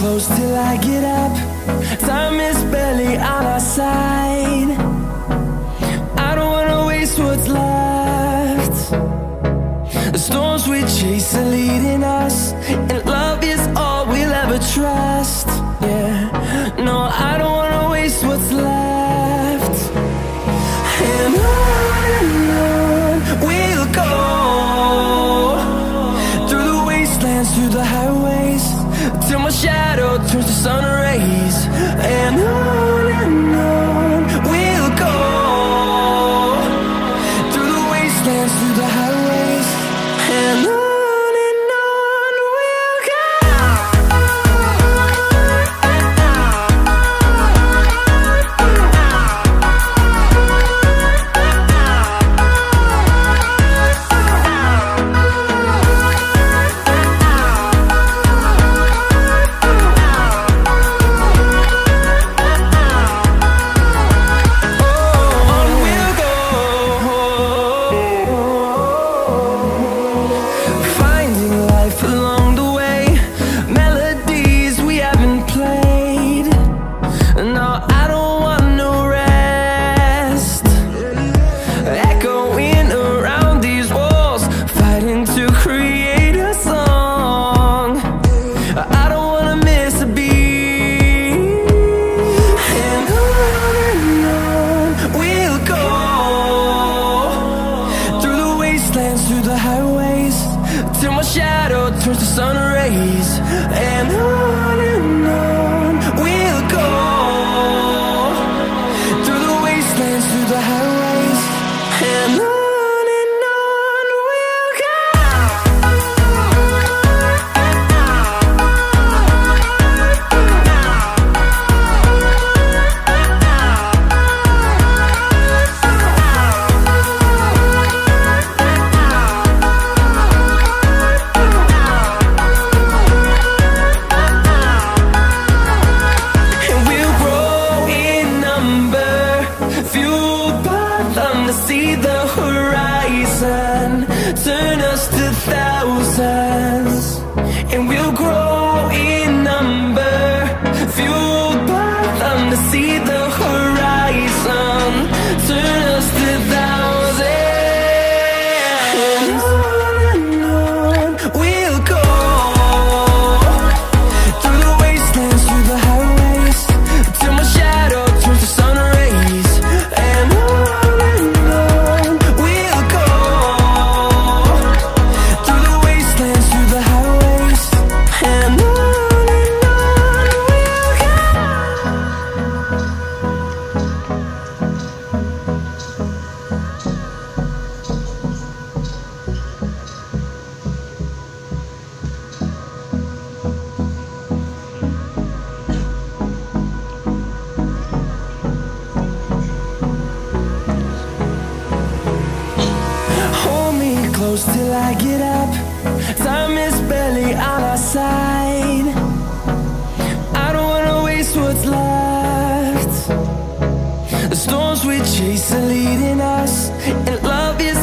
close till I get up. Time is barely on our side. I don't wanna waste what's left. The storms we chase are leading us, and love is all we'll ever trust. Yeah, no, I don't wanna waste what's left. And on we'll go, through the wastelands, through the highways, till my shadow turns to sun rays. And on we'll go, through the wastelands, through the highways, and on we'll go. Through the highways, till my shadow turns to sun rays. And on we'll go, through the wastelands, through the highways, and on we'll go. See the horizon, turn us to thousands, and we'll grow in number, fueled by them to see the horizon, turn us to thousands. And on we'll go, through the wastelands, through the highways, till my shadow turns to sun rays. And close till I get up. Time is barely on our side. I don't wanna waste what's left. The storms we chase are leading us, and love is